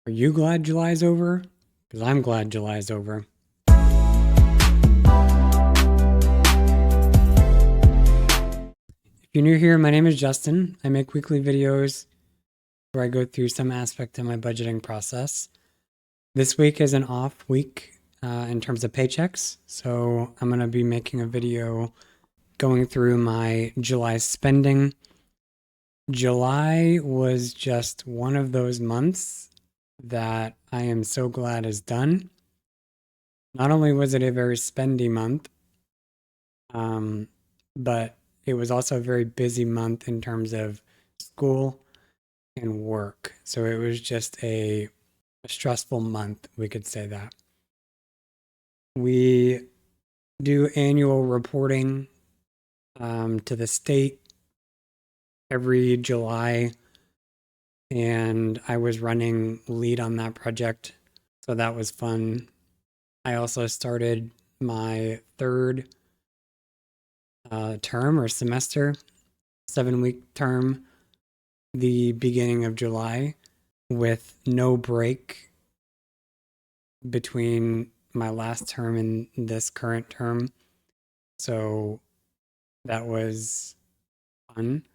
Are you glad July's over? Because I'm glad July's over. If you're new here, my name is Justin. I make weekly videos where I go through some aspect of my budgeting process. This week is an off week in terms of paychecks, so I'm going to be making a video going through my July spending. July was just one of those months that I am so glad is done. Not only was it a very spendy month, but it was also a very busy month in terms of school and work. So it was just a stressful month, we could say that. We do annual reporting to the state every July, and I was running lead on that project, so that was fun. I also started my third term or semester, 7-week term, the beginning of July, with no break between my last term and this current term. So that was fun.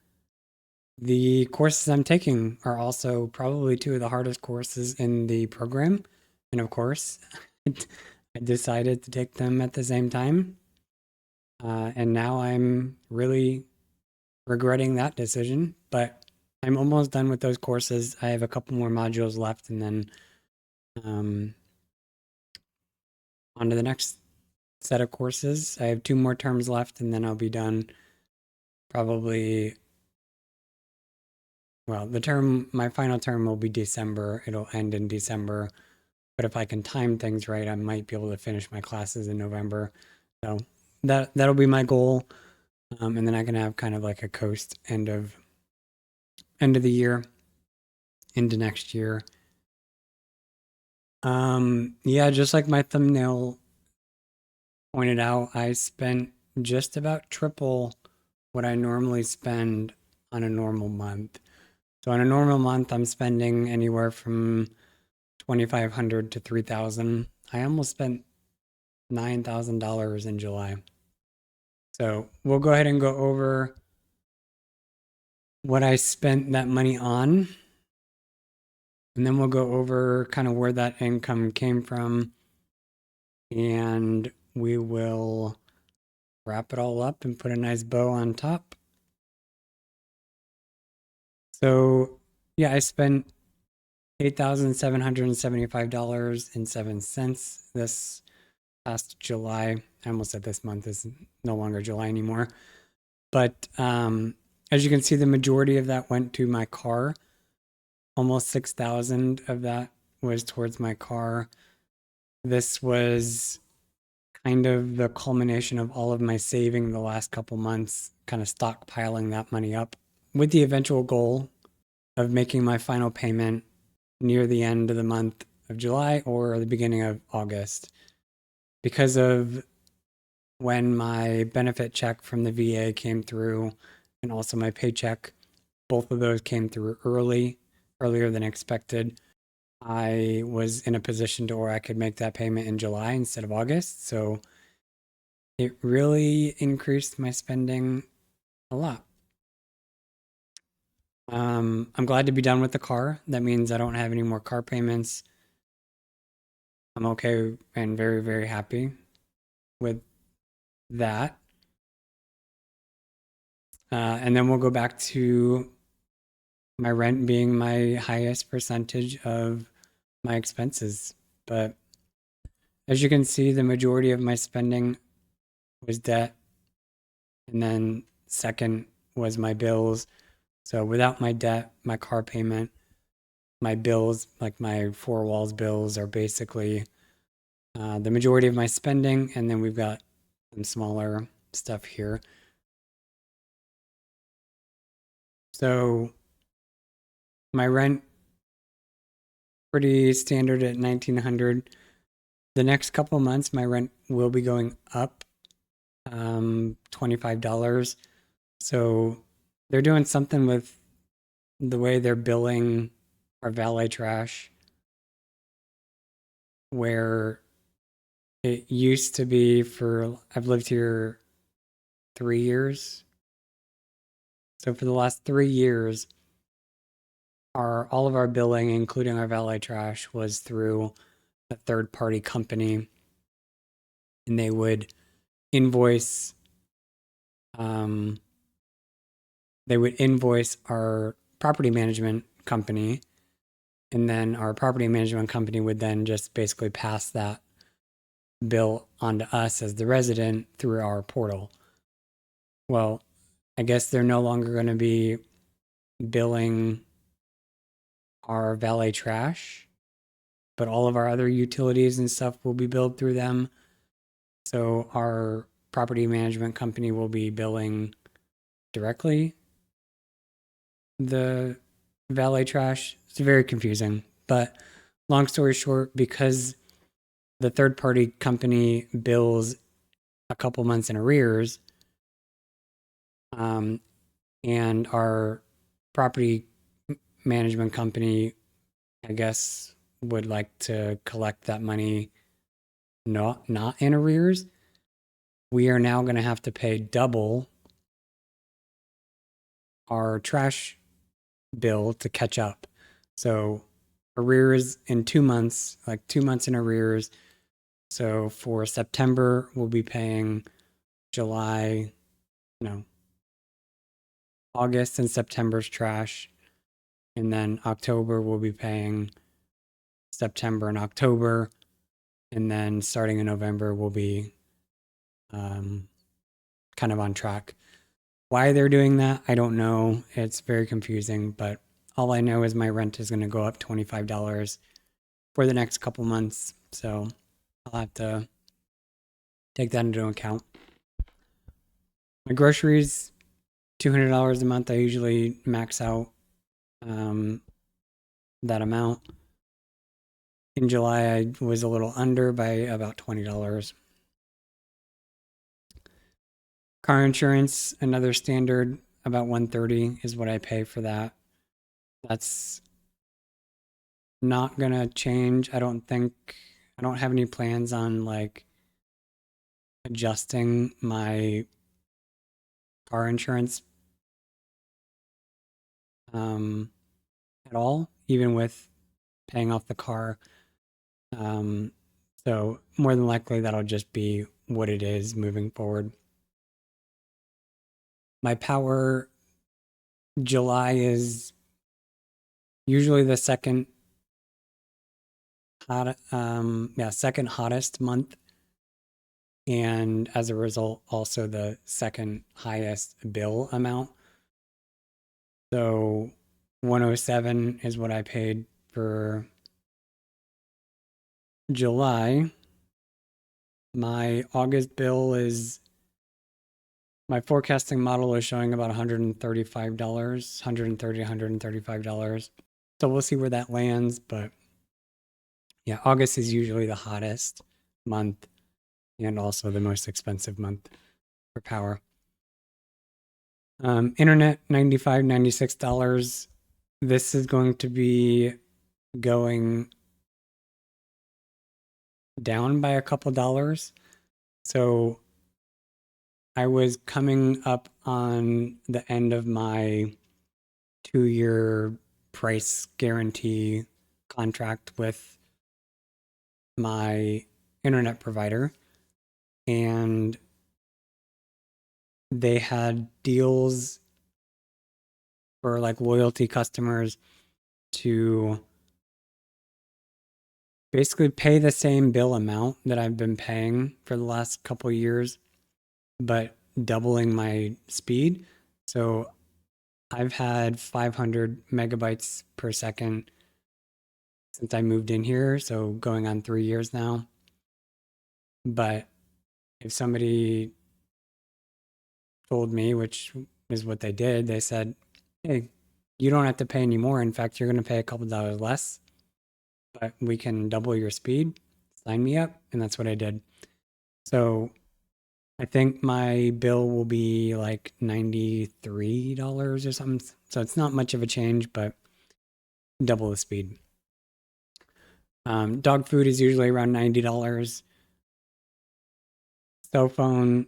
The courses I'm taking are also probably two of the hardest courses in the program. And of course, I decided to take them at the same time. And now I'm really regretting that decision, but I'm almost done with those courses. I have a couple more modules left, and then on to the next set of courses. I have 2 more terms left, and then I'll be done. Probably, well, my final term will be December. It'll end in December. But if I can time things right, I might be able to finish my classes in November. So that'll be my goal. And then I can have kind of like a coast end of the year into next year. Yeah, just like my thumbnail pointed out, I spent just about triple what I normally spend on a normal month. So on a normal month, I'm spending anywhere from $2,500 to $3,000. I almost spent $9,000 in July. So we'll go ahead and go over what I spent that money on. And then we'll go over kind of where that income came from. And we will wrap it all up and put a nice bow on top. So yeah, I spent $8,775.07 this past July. I almost said this month is no longer July anymore. But as you can see, the majority of that went to my car. Almost 6,000 of that was towards my car. This was kind of the culmination of all of my saving the last couple months, kind of stockpiling that money up with the eventual goal of making my final payment near the end of the month of July or the beginning of August. Because of when my benefit check from the VA came through and also my paycheck, both of those came through earlier than expected. I was in a position to where I could make that payment in July instead of August. So it really increased my spending a lot. I'm glad to be done with the car. That means I don't have any more car payments. I'm okay and very, very happy with that. And then we'll go back to my rent being my highest percentage of my expenses. But as you can see, the majority of my spending was debt. And then second was my bills. So without my debt, my car payment, my bills, like my four walls bills, are basically the majority of my spending. And then we've got some smaller stuff here. So my rent, pretty standard at $1,900. The next couple months, my rent will be going up $25. So they're doing something with the way they're billing our valet trash. where it used to be I've lived here 3 years. So for the last 3 years, all of our billing, including our valet trash, was through a third party company, and they would invoice um, our property management company, and then our property management company would then just basically pass that bill onto us as the resident through our portal. Well, I guess they're no longer going to be billing our valet trash, but all of our other utilities and stuff will be billed through them. So our property management company will be billing directly the valet trash. It's very confusing, but long story short, because the third party company bills a couple months in arrears, and our property management company, I guess, would like to collect that money not in arrears, we are now going to have to pay double our trash bill to catch up. So arrears in 2 months, like 2 months in arrears. So for September, we'll be paying July, no, August and September's trash. And then October, we'll be paying September and October. And then starting in November, we'll be kind of on track. Why they're doing that, I don't know. It's very confusing, but all I know is my rent is going to go up $25 for the next couple months. So I'll have to take that into account. My groceries, $200 a month. I usually max out that amount. In July, I was a little under by about $20. Car insurance, another standard, about $130 is what I pay for that. That's not gonna change. I don't think. I don't have any plans on like adjusting my car insurance at all, even with paying off the car. So more than likely that'll just be what it is moving forward. My power, July is usually the second hottest month, and as a result also the second highest bill amount. So 107 is what I paid for July. My August bill is, my forecasting model is showing about $135, $130, $135. So we'll see where that lands. But yeah, August is usually the hottest month and also the most expensive month for power. Internet, $95, $96. This is going to be going down by a couple dollars. So I was coming up on the end of my 2-year price guarantee contract with my internet provider, and they had deals for like loyalty customers to basically pay the same bill amount that I've been paying for the last couple years, but doubling my speed. So I've had 500 megabytes per second since I moved in here, so going on 3 years now. But if somebody told me, which is what they did, they said, hey, you don't have to pay any more. In fact, you're going to pay a couple dollars less, but we can double your speed. Sign me up. And that's what I did. So I think my bill will be like $93 or something. So it's not much of a change, but double the speed. Dog food is usually around $90. Cell phone,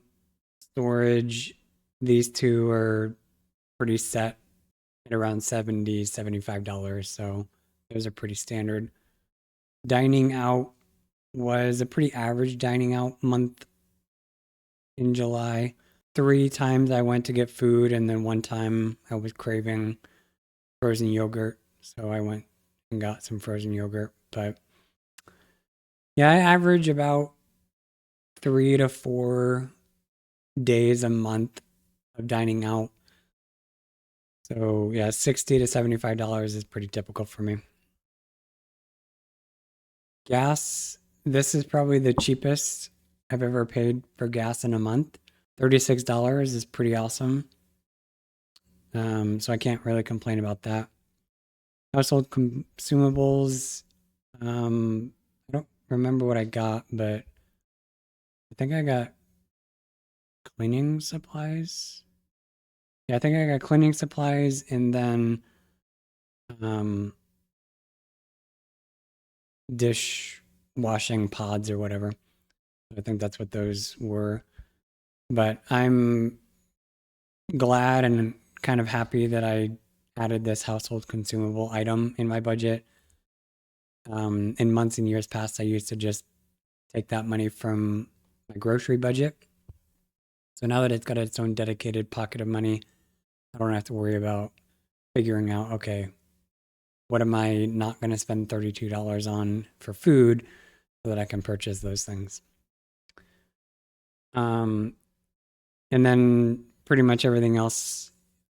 storage, these two are pretty set at around $75. So those are pretty standard. Dining out was a pretty average dining out month in July. 3 times I went to get food, and then one time I was craving frozen yogurt. So I went and got some frozen yogurt. But yeah, I average about 3 to 4 days a month of dining out. So yeah, $60 to $75 is pretty typical for me. Gas, this is probably the cheapest I've ever paid for gas in a month. $36 is pretty awesome. So I can't really complain about that. Household consumables, I don't remember what I got, but I think I got cleaning supplies. Yeah, I think I got cleaning supplies and then um, dish washing pods or whatever. I think that's what those were. But I'm glad and kind of happy that I added this household consumable item in my budget. In months and years past, I used to just take that money from my grocery budget. So now that it's got its own dedicated pocket of money, I don't have to worry about figuring out, okay, what am I not going to spend $32 on for food so that I can purchase those things. And then pretty much everything else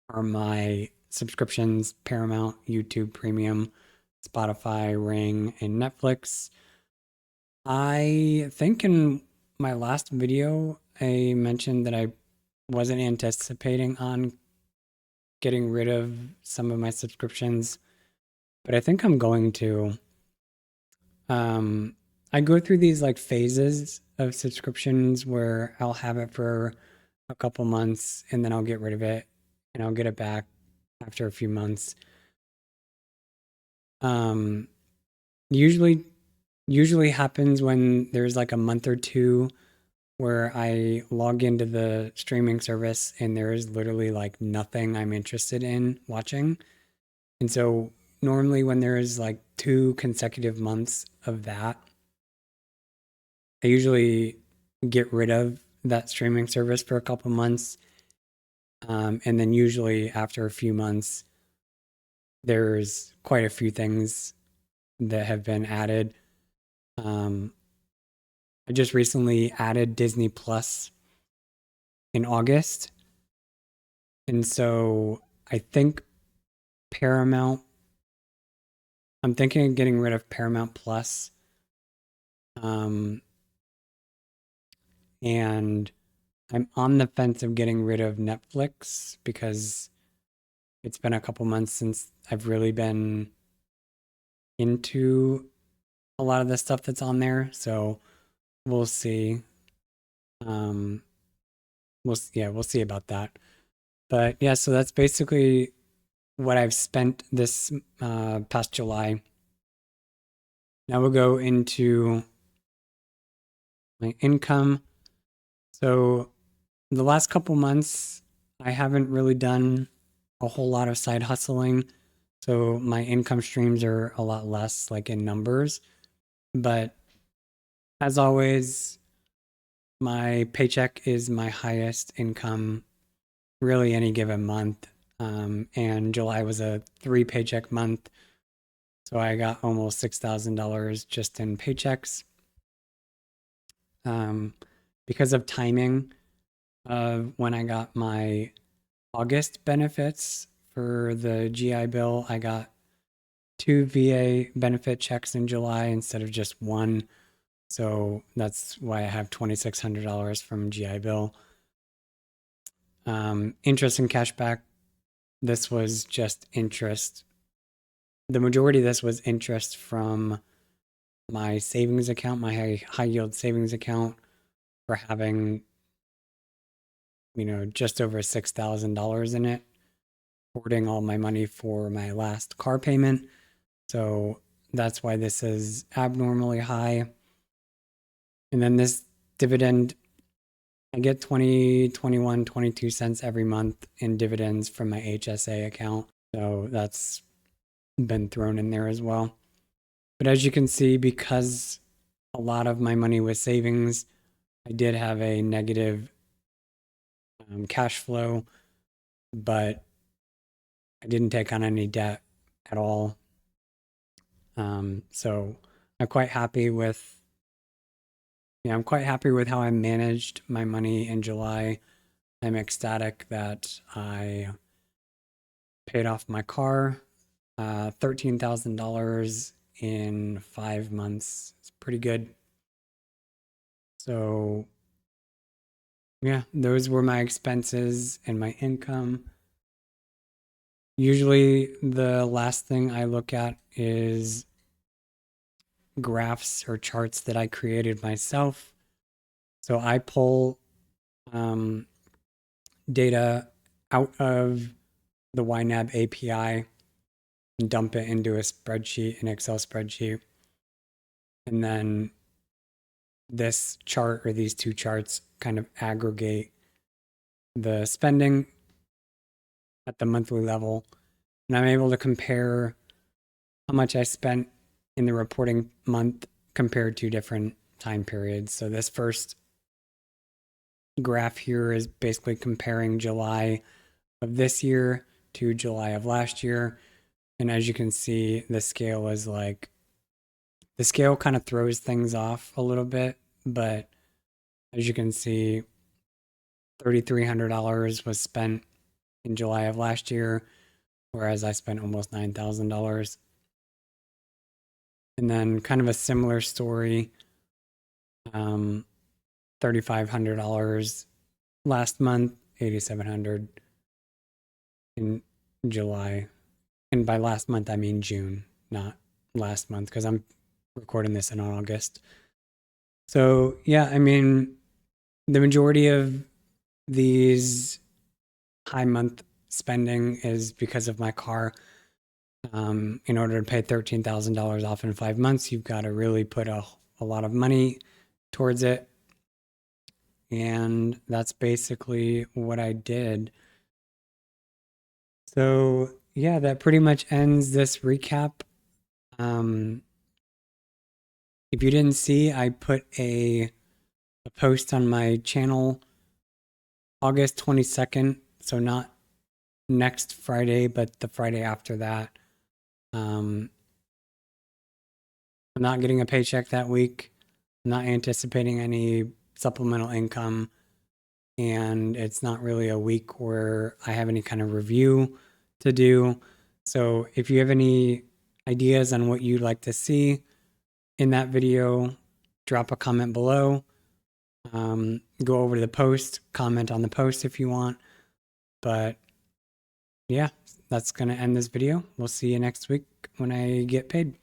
are my subscriptions: Paramount, YouTube Premium, Spotify, Ring, and Netflix. I think in my last video, I mentioned that I wasn't anticipating on getting rid of some of my subscriptions, but I think I'm going to. I go through these like phases of subscriptions where I'll have it for a couple months and then I'll get rid of it and I'll get it back after a few months. Um, usually usually happens when there's like a month or two where I log into the streaming service and there is literally like nothing I'm interested in watching. And so normally when there is like 2 consecutive months of that, I usually get rid of that streaming service for a couple months. And then usually after a few months, there's quite a few things that have been added. Um, I just recently added Disney Plus in August. And so I think Paramount, I'm thinking of getting rid of Paramount Plus. Um, and I'm on the fence of getting rid of Netflix because it's been a couple months since I've really been into a lot of the stuff that's on there. So we'll see. Um, we'll see about that. But yeah, so that's basically what I've spent this past July. Now we'll go into my income. So the last couple months, I haven't really done a whole lot of side hustling. So my income streams are a lot less, like in numbers. But as always, my paycheck is my highest income really any given month. And July was a 3 paycheck month. So I got almost $6,000 just in paychecks. Because of timing of when I got my August benefits for the GI Bill, I got 2 VA benefit checks in July instead of just one. So that's why I have $2,600 from GI Bill. Interest and cashback, this was just interest. The majority of this was interest from my savings account, my high yield savings account, for having, just over $6,000 in it, hoarding all my money for my last car payment. So that's why this is abnormally high. And then this dividend, I get 20, 21, 22 cents every month in dividends from my HSA account. So that's been thrown in there as well. But as you can see, because a lot of my money was savings, I did have a negative cash flow, but I didn't take on any debt at all. So I'm quite happy with, I'm quite happy with how I managed my money in July. I'm ecstatic that I paid off my car, $13,000 in 5 months. It's pretty good. So yeah, those were my expenses and my income. Usually the last thing I look at is graphs or charts that I created myself. So I pull data out of the YNAB API and dump it into a spreadsheet, an Excel spreadsheet. And then this chart or these two charts kind of aggregate the spending at the monthly level. And I'm able to compare how much I spent in the reporting month compared to different time periods. So this first graph here is basically comparing July of this year to July of last year. And as you can see, the scale is like, the scale kind of throws things off a little bit, but as you can see, $3,300 was spent in July of last year, whereas I spent almost $9,000. And then kind of a similar story, $3,500 last month, $8,700 in July. And by last month, I mean June, not last month, because I'm recording this in August. So yeah, I mean, the majority of these high month spending is because of my car. In order to pay $13,000 off in 5 months, you've got to really put a lot of money towards it. And that's basically what I did. So yeah, that pretty much ends this recap. If you didn't see, I put a post on my channel August 22nd. So not next Friday, but the Friday after that. I'm not getting a paycheck that week. I'm not anticipating any supplemental income. And it's not really a week where I have any kind of review to do. So if you have any ideas on what you'd like to see in that video, drop a comment below. Go over to the post, comment on the post if you want. But yeah, that's going to end this video. We'll see you next week when I get paid.